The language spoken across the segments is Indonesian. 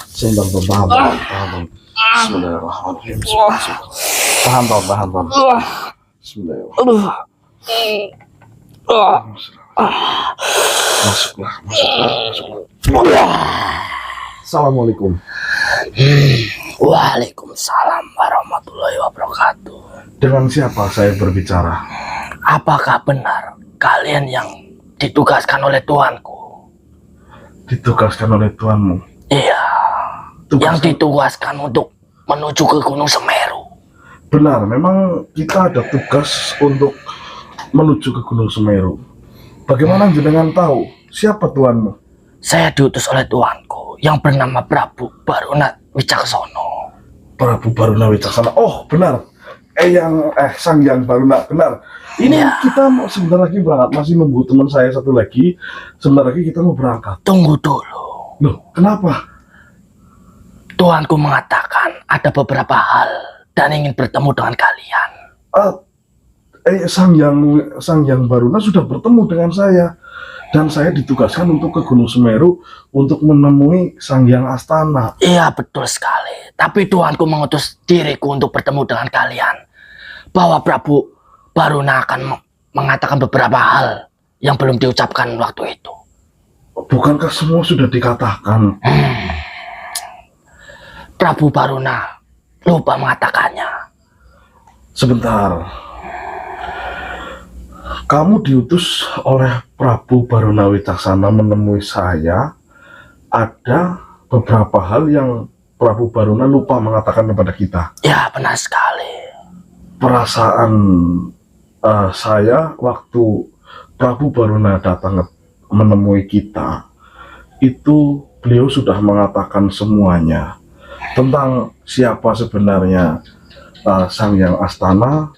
Sendal tahan, tahan. Bismillahirrahmanirrahim. Tahan, tahan. Bismillahirrahmanirrahim. Masuklah. Assalamualaikum. Waalaikumsalam warahmatullahi wabarakatuh. Dengan siapa saya berbicara? Apakah benar kalian yang ditugaskan oleh tuanku? Ditugaskan oleh tuanmu? Iya, yang ditugaskan untuk menuju ke Gunung Semeru. Benar, memang kita ada tugas untuk menuju ke Gunung Semeru. Bagaimana jenengan tahu siapa tuanmu? Saya diutus oleh tuanku yang bernama Prabu Baruna Wicaksono. Prabu Baruna Wicaksana. Oh, benar. Sang Hyang Baruna, benar. Ini ya. Kita mau sebentar lagi berangkat. Masih nunggu teman saya satu lagi. Sebentar lagi kita mau berangkat. Tunggu dulu. Loh, kenapa? Tuanku mengatakan ada beberapa hal dan ingin bertemu dengan kalian. Sang Hyang Baruna sudah bertemu dengan saya. Dan saya ditugaskan untuk ke Gunung Semeru untuk menemui Sang Hyang Astana. Iya, betul sekali. Tapi tuanku mengutus diriku untuk bertemu dengan kalian. Bahwa Prabu Baruna akan mengatakan beberapa hal yang belum diucapkan waktu itu. Bukankah semua sudah dikatakan? Prabu Baruna lupa mengatakannya. Sebentar. Kamu diutus oleh Prabu Baruna Wicaksana menemui saya. Ada beberapa hal yang Prabu Baruna lupa mengatakan kepada kita. Ya, benar sekali. Perasaan saya waktu Prabu Baruna datang menemui kita, itu beliau sudah mengatakan semuanya tentang siapa sebenarnya Sang Hyang Astana.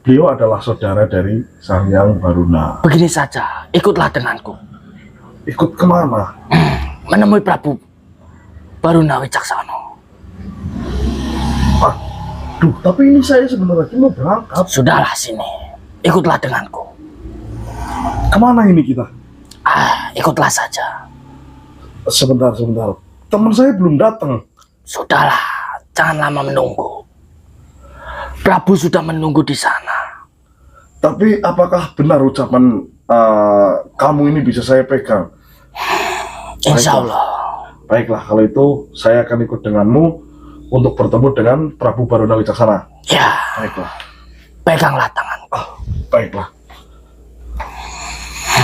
Beliau adalah saudara dari Sang Hyang Baruna. Begini saja, ikutlah denganku. Ikut kemana? Menemui Prabu Baruna Wicaksono. Aduh, tapi ini saya sebenarnya mau berangkat. Sudahlah, sini. Ikutlah denganku. Kemana ini kita? Ikutlah saja. Sebentar. Teman saya belum datang. Sudahlah, jangan lama menunggu. Prabu sudah menunggu di sana. Tapi apakah benar ucapan kamu ini bisa saya pegang? Insya Allah. Baiklah, kalau itu saya akan ikut denganmu untuk bertemu dengan Prabu Baruna Wicaksana. Ya. Baiklah. Peganglah tanganku. Baiklah.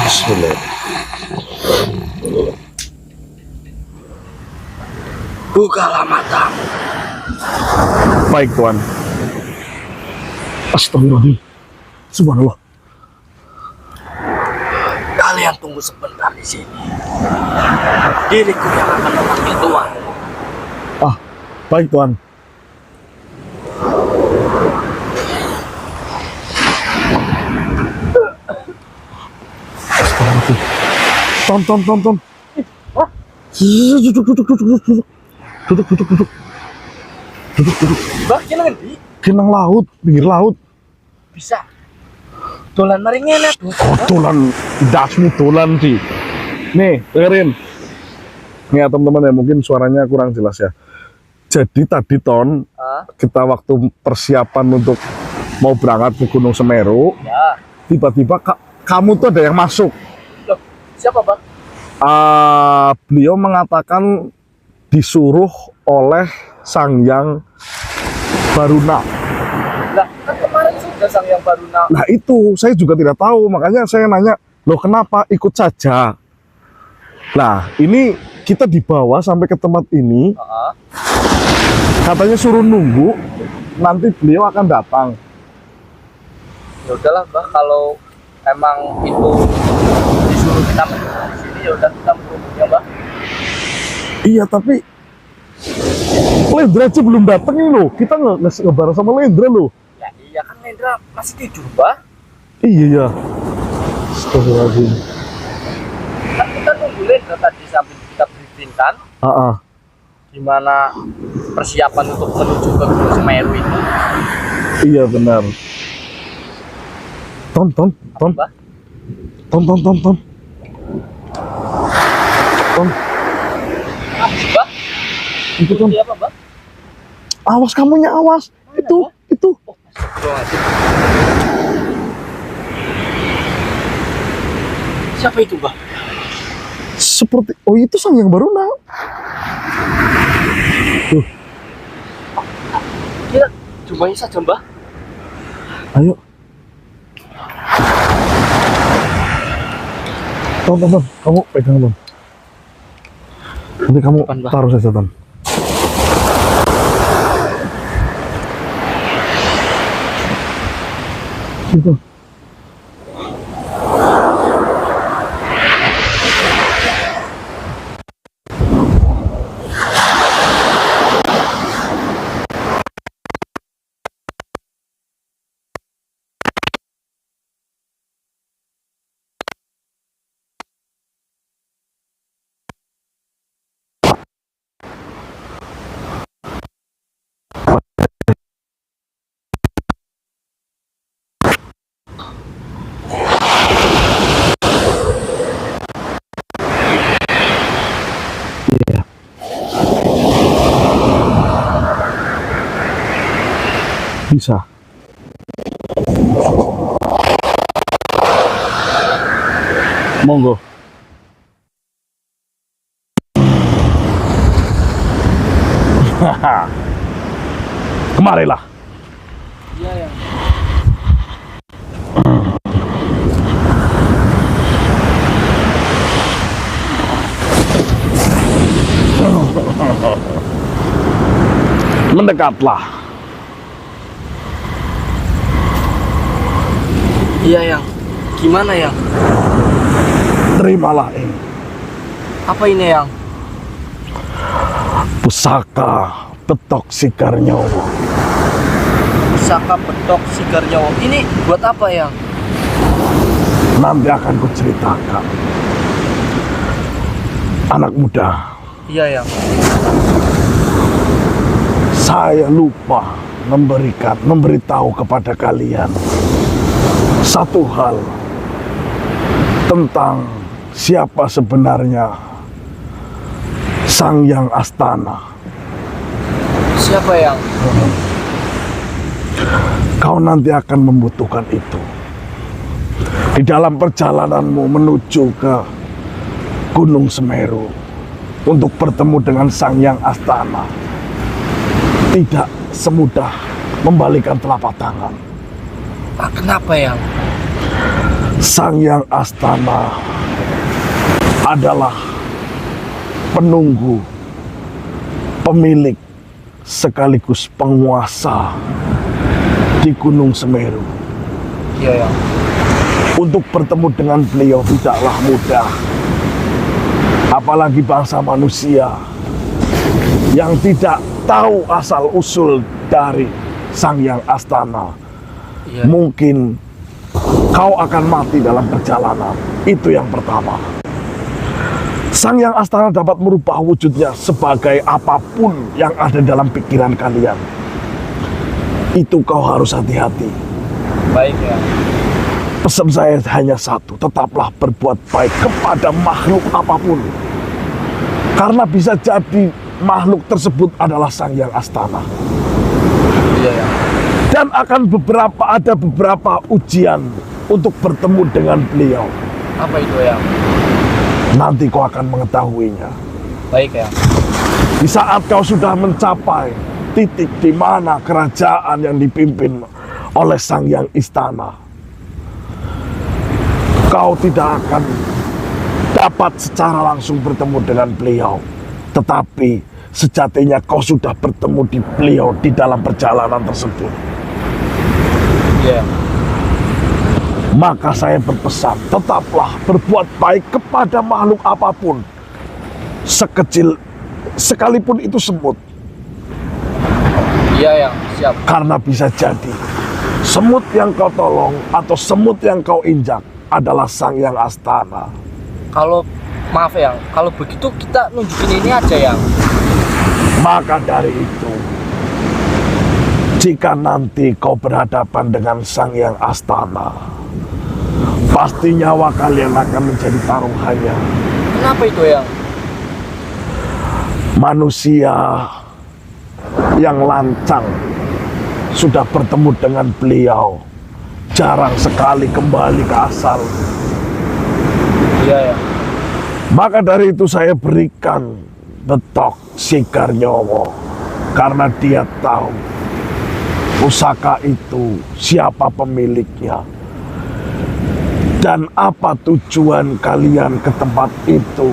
Bismillah. Bukalah matamu. Baik, Tuan. Astagfirullahaladzim. Subhanallah. Kalian tunggu sebentar di sini. Diriku yang akan memanggil Tuan. Baik, Tuan. Astagfirullahaladzim. Tom. Duduk. Mbak, kira ngendi? Kenang laut, pinggir laut. Bisa. Dolan maringnya enak. Dolan, dasmu dolan sih. Nih, dengerin. Nih teman-teman ya, mungkin suaranya kurang jelas ya. Jadi tadi Ton, kita waktu persiapan untuk mau berangkat ke Gunung Semeru, Ya. tiba-tiba kamu tuh ada yang masuk. Loh, siapa, Bang? Beliau mengatakan disuruh oleh Sang Hyang Baruna. Lah, kan kemarin sudah Sang Hyang Baruna. Nah itu, saya juga tidak tahu, makanya saya nanya, loh kenapa ikut saja? Nah, ini kita dibawa sampai ke tempat ini, katanya suruh nunggu, nanti beliau akan datang. Ya udahlah, Mbak, kalau emang itu disuruh kita menunggu di sini, ya udah kita menunggu ya, Mbak. Iya, tapi Lendra aja belum datang ini loh, kita nggak bareng sama Lendra loh. Ya iya kan Lendra masih tidur, Mbak. Iya ya. Astagfirullahaladzim. Kan kita nunggu Lendra tadi sambil kita briefing kan. Gimana persiapan untuk menuju ke Gunung Semeru itu. Iya benar. Tom. Mbak? Tom. Mbah, Itu kan. apa, Mbah? Awas kamunya, awas. Itu. Siapa itu, Mbah? Seperti, oh itu sang yang baru nak. Tuh, Kita jumpai saja, Mbah. ayo. Ton, kamu pegang Ton. Nanti kamu Depan, Mbah. taruh saja Ton. Itu. Bisa. Monggo. Kemarilah. Iya, yang. Mendekatlah. Iya, yang. Gimana, yang? Terimalah ini. Apa ini, yang? Pusaka petok sikar nyawa. Pusaka petok sigar nyawa. Ini buat apa, yang? Nanti akan kuceritakan. Anak muda, Iya, yang. saya lupa memberitahu kepada kalian satu hal tentang siapa sebenarnya Sang Yang Astana. Siapa, yang? Kau nanti akan membutuhkan itu di dalam perjalananmu menuju ke Gunung Semeru untuk bertemu dengan Sang Yang Astana. Tidak semudah membalikan telapak tangan. Kenapa, yang? Sang Yang Astana adalah penunggu, pemilik sekaligus penguasa di Gunung Semeru. Iya, yang. Untuk bertemu dengan beliau tidaklah mudah. Apalagi bangsa manusia yang tidak tahu asal-usul dari Sang Yang Astana. Iya. Mungkin kau akan mati dalam perjalanan. Itu yang pertama. Sang Yang Astana dapat merubah wujudnya sebagai apapun yang ada dalam pikiran kalian. Itu kau harus hati-hati. Baik, yang. Pesan saya hanya satu, tetaplah berbuat baik kepada makhluk apapun. Karena bisa jadi makhluk tersebut adalah Sang Yang Astana. Iya, yang. Dan akan ada beberapa ujian untuk bertemu dengan beliau. Apa itu, yang? Nanti kau akan mengetahuinya. Baik, yang. Di saat kau sudah mencapai titik di mana kerajaan yang dipimpin oleh Sang Yang Istana, kau tidak akan dapat secara langsung bertemu dengan beliau. Tetapi sejatinya kau sudah bertemu di beliau di dalam perjalanan tersebut. Iya. Maka saya berpesan, tetaplah berbuat baik kepada makhluk apapun. Sekecil sekalipun itu semut. Iya, yang. Siap. Karena bisa jadi semut yang kau tolong atau semut yang kau injak adalah Sang Yang Astana. Kalau maaf, yang. Kalau begitu kita nunjukin ini aja, yang. Maka dari itu, jika nanti kau berhadapan dengan Sang Yang Astana, pasti nyawa kalian akan menjadi taruhannya. Kenapa itu, yang? manusia yang lancang sudah bertemu dengan beliau, jarang sekali kembali ke asal. Iya ya. Maka dari itu saya berikan betok Sekar Nyowo, karena dia tahu pusaka itu siapa pemiliknya dan apa tujuan kalian ke tempat itu.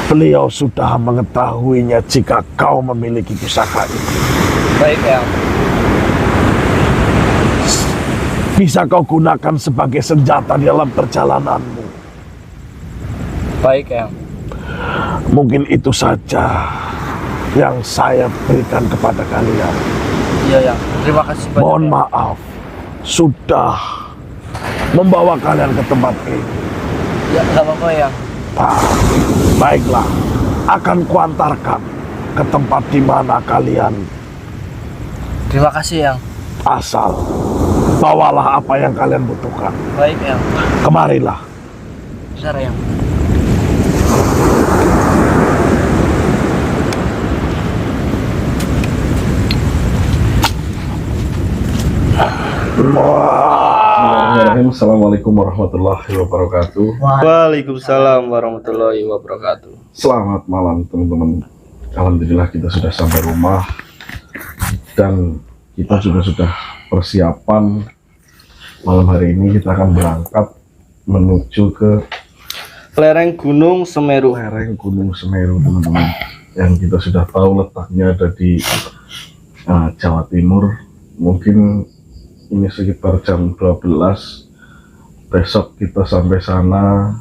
Beliau sudah mengetahuinya jika kau memiliki pusaka itu. Baik ya. Bisa kau gunakan sebagai senjata di dalam perjalananmu. Baik ya. Mungkin itu saja yang saya berikan kepada kalian. Iya ya. Terima kasih banyak. Mohon ya. maaf sudah membawa kalian ke tempat ini. Ya nggak apa-apa ya. Baiklah, akan kuantarkan ke tempat di mana kalian Terima kasih yang. asal. Bawalah apa yang kalian butuhkan. Baik yang. Kemarilah. Bentar yang. Bismillahirrahmanirrahim. Assalamualaikum warahmatullahi wabarakatuh. Waalaikumsalam warahmatullahi wabarakatuh. Selamat malam teman-teman. Alhamdulillah kita sudah sampai rumah dan kita juga sudah persiapan. Malam hari ini kita akan berangkat menuju ke Lereng Gunung Semeru. lereng Gunung Semeru, teman-teman. Yang kita sudah tahu letaknya ada di Jawa Timur. Mungkin ini sekitar jam 12. Besok kita sampai sana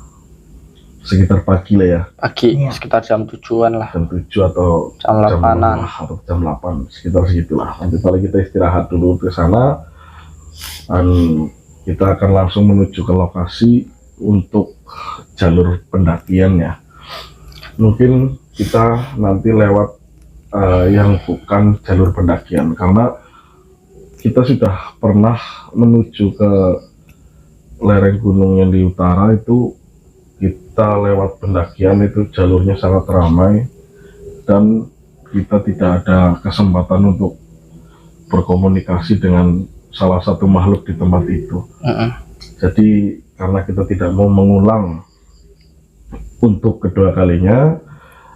sekitar pagi lah ya. Pagi, sekitar jam 7-an lah. Jam 7 atau Jam 8-an. atau jam 8, sekitar segitulah. Nanti paling kita istirahat dulu ke sana dan kita akan langsung menuju ke lokasi untuk jalur pendakiannya. Mungkin kita nanti lewat yang bukan jalur pendakian, karena kita sudah pernah menuju ke lereng gunung yang di utara itu. Kita lewat pendakian itu jalurnya sangat ramai dan kita tidak ada kesempatan untuk berkomunikasi dengan salah satu makhluk di tempat itu. Jadi karena kita tidak mau mengulang untuk kedua kalinya,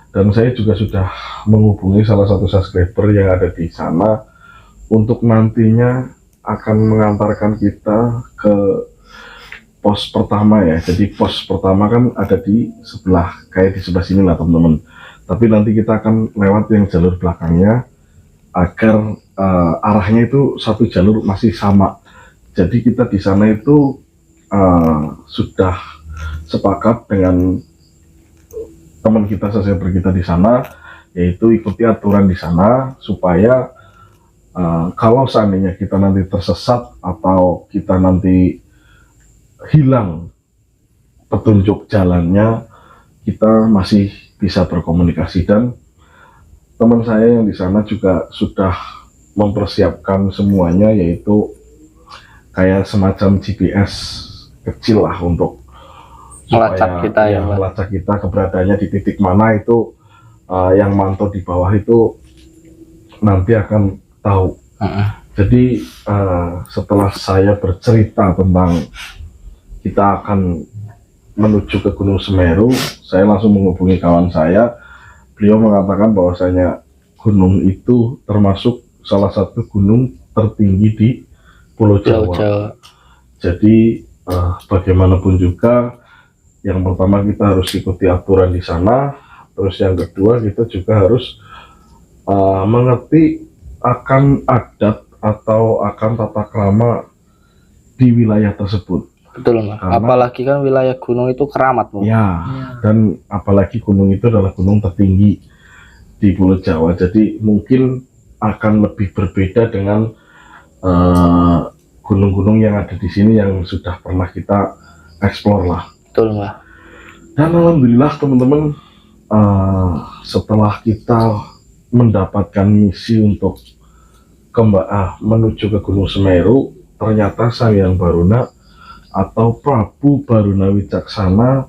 dan saya juga sudah menghubungi salah satu subscriber yang ada di sana untuk nantinya akan mengantarkan kita ke pos pertama ya. Jadi pos pertama kan ada di sebelah, kayak di sebelah sini lah teman-teman. Tapi nanti kita akan lewat yang jalur belakangnya agar arahnya itu satu jalur masih sama. Jadi kita di sana itu sudah sepakat dengan teman kita, subscriber kita di sana, yaitu ikuti aturan di sana supaya kalau seandainya kita nanti tersesat atau kita nanti hilang petunjuk jalannya, kita masih bisa berkomunikasi. Dan teman saya yang di sana juga sudah mempersiapkan semuanya, yaitu kayak semacam GPS kecil lah untuk Melacak kita ya, Pak. melacak kita keberadaannya di titik mana itu. Yang mantau di bawah itu nanti akan tahu. Jadi setelah saya bercerita tentang kita akan menuju ke Gunung Semeru, saya langsung menghubungi kawan saya. Beliau mengatakan bahwasanya gunung itu termasuk salah satu gunung tertinggi di Pulau Jawa. Jadi bagaimanapun juga, yang pertama kita harus ikuti aturan di sana. Terus yang kedua, kita juga harus mengerti akan adat atau akan tata krama di wilayah tersebut. Betul Mas. Karena- Apalagi kan wilayah gunung itu keramat Bu. Ya, dan apalagi gunung itu adalah gunung tertinggi di Pulau Jawa. Jadi mungkin akan lebih berbeda dengan gunung-gunung yang ada di sini yang sudah pernah kita eksplor lah. Betul Mas. Dan alhamdulillah teman-teman, setelah kita mendapatkan misi untuk menuju ke Gunung Semeru, ternyata Sang Hyang Baruna atau Prabu Baruna Wicaksana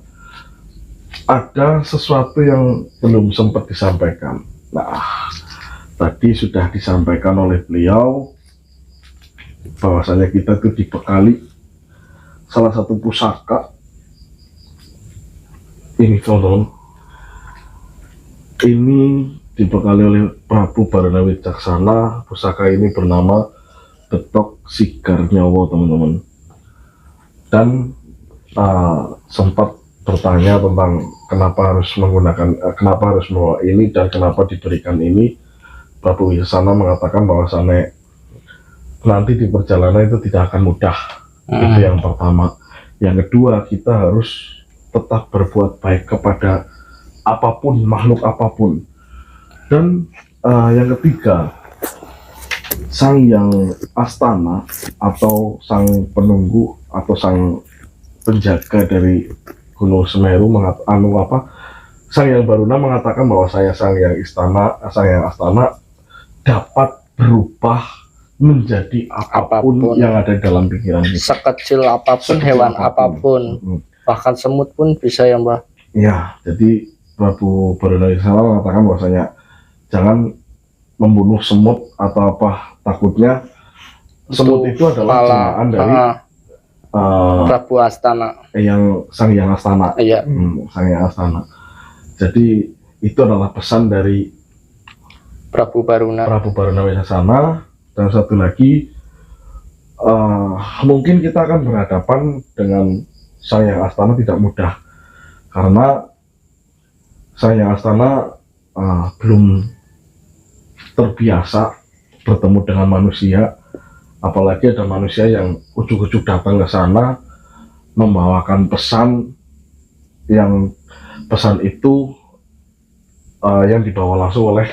ada sesuatu yang belum sempat disampaikan. Nah, tadi sudah disampaikan oleh beliau bahwasanya kita itu dibekali salah satu pusaka ini, teman-teman. Ini dibekali oleh Prabu Baruna Wicaksana. Pusaka ini bernama Betok Sigar Nyawa, teman-teman. Dan sempat bertanya tentang kenapa harus membawa ini dan kenapa diberikan ini. Prabu Wicaksana mengatakan bahwasannya nanti di perjalanan itu tidak akan mudah. Itu yang pertama. Yang kedua, kita harus tetap berbuat baik kepada apapun, makhluk apapun. Dan yang ketiga, Sang Yang Astana atau sang penunggu atau sang penjaga dari Gunung Semeru Sang Yang Baruna mengatakan bahwa Sang Yang Astana dapat berubah menjadi apapun yang ada dalam pikiran kita. Sekecil apapun, hewan apapun, bahkan semut pun bisa ya, Mbah. Ya, jadi Prabu Baruna Wicaksana mengatakan bahwasanya jangan membunuh semut atau apa, takutnya semut itu adalah ciptaan dari Prabu Astana, Sang Yang Astana. Iya. Sang Yang Astana. Jadi itu adalah pesan dari Prabu Baruna Wicaksana. Dan satu lagi, mungkin kita akan berhadapan dengan Sang Yang Astana tidak mudah, karena Sang Yang Astana belum terbiasa bertemu dengan manusia, apalagi ada manusia yang ujuk-ujuk datang ke sana membawakan pesan itu yang dibawa langsung oleh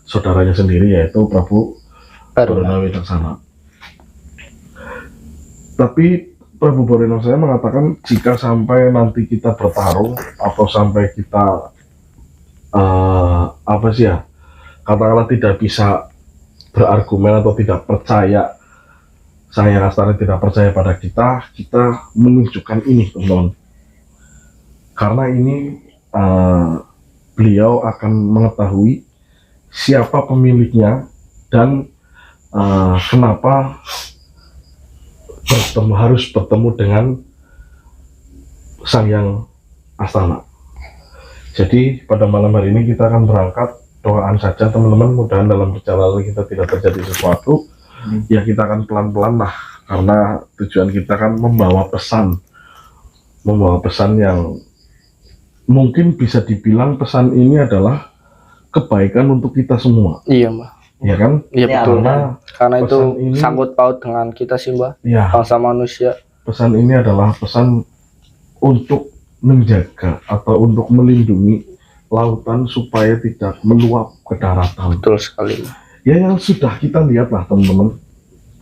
saudaranya sendiri, yaitu Prabu Baruna Wicaksana. Tapi Prabu Baruna Wicaksana mengatakan jika sampai nanti kita bertarung atau sampai kita katakanlah tidak bisa berargumen atau tidak percaya, Sang Yang Astana tidak percaya pada kita menunjukkan ini, teman-teman. Karena ini beliau akan mengetahui siapa pemiliknya dan kenapa harus bertemu dengan Sang Yang Astana. Jadi pada malam hari ini kita akan berangkat, doaan saja teman-teman, mudah-mudahan dalam perjalanan kita tidak terjadi sesuatu. Ya kita akan pelan-pelan lah, karena tujuan kita kan membawa pesan yang mungkin bisa dibilang pesan ini adalah kebaikan untuk kita semua. Iya, Mbah. Ya kan? Iya, betul. Karena itu ini sangkut paut dengan kita sih, Mbah. Ya, bangsa manusia. Pesan ini adalah pesan untuk menjaga atau untuk melindungi lautan supaya tidak meluap ke daratan. Betul sekali. Ya, yang sudah kita lihat lah teman-teman.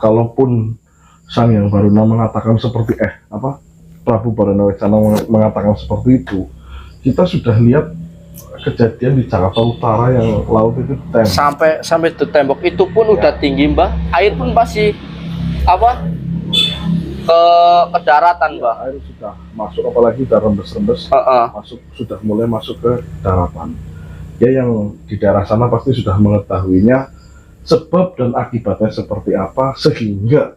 Kalaupun Sang Yang Baruna mengatakan seperti Prabu Baruna Wicaksana mengatakan seperti itu, kita sudah lihat kejadian di Jakarta Utara yang laut itu sampai itu tembok itu pun udah tinggi, Mbah. Air pun masih ke daratan, Mbah. Air sudah masuk, apalagi udah rembes-rembes sudah mulai masuk ke daratan. Ya, yang di daerah sana pasti sudah mengetahuinya sebab dan akibatnya seperti apa, sehingga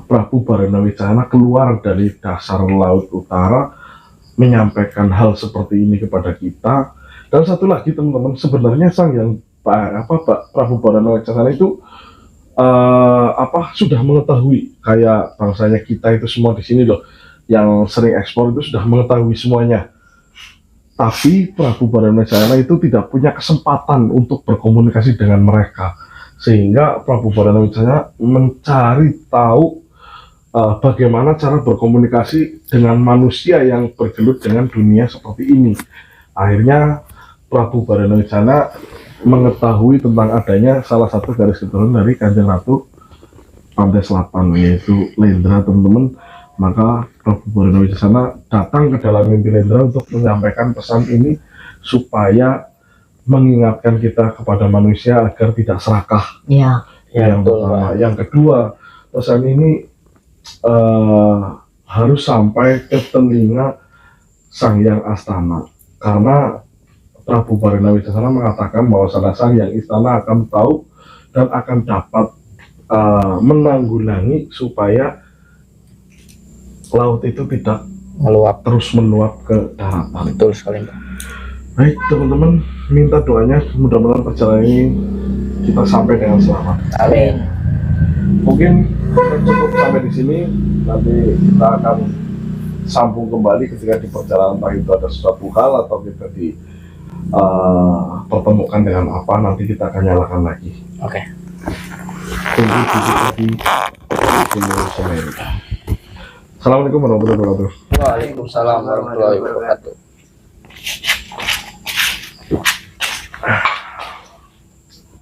Prabu Baruna Wicaksana keluar dari dasar laut utara menyampaikan hal seperti ini kepada kita. Dan satu lagi teman-teman, sebenarnya Prabu Baruna Wicaksana itu sudah mengetahui, kayak bangsanya kita itu semua di sini loh yang sering ekspor itu sudah mengetahui semuanya. Tapi Prabu Baruna Wicaksana itu tidak punya kesempatan untuk berkomunikasi dengan mereka, sehingga Prabu Baruna Wicaksana mencari tahu bagaimana cara berkomunikasi dengan manusia yang bergelut dengan dunia seperti ini. Akhirnya Prabu Baruna Wicaksana mengetahui tentang adanya salah satu garis keturunan dari Kanjeng Ratu Pantai Selatan, yaitu Lendra, teman-teman. Maka Prabu Baruna Wicaksana datang ke dalam mimpi Lendra untuk menyampaikan pesan ini supaya mengingatkan kita kepada manusia agar tidak serakah. Yang pertama. Yang kedua, pesan ini harus sampai ke telinga Sang Hyang Astana, karena Prabu Baruna Wijayasana mengatakan bahwa Sang Hyang Istana akan tahu dan akan dapat menanggulangi supaya laut itu tidak Meluap. terus meluap ke daratan. Betul sekali, Pak. Baik teman-teman, minta doanya mudah-mudahan perjalanan ini kita sampai dengan selamat. Amin. Mungkin cukup sampai di sini. Nanti kita akan sambung kembali ketika di perjalanan entah itu ada suatu hal atau kita pertemukan dengan apa, nanti kita akan nyalakan lagi. Oke. Tunggu di Gunung Semeru. Assalamualaikum warahmatullahi wabarakatuh. Waalaikumsalam warahmatullahi wabarakatuh.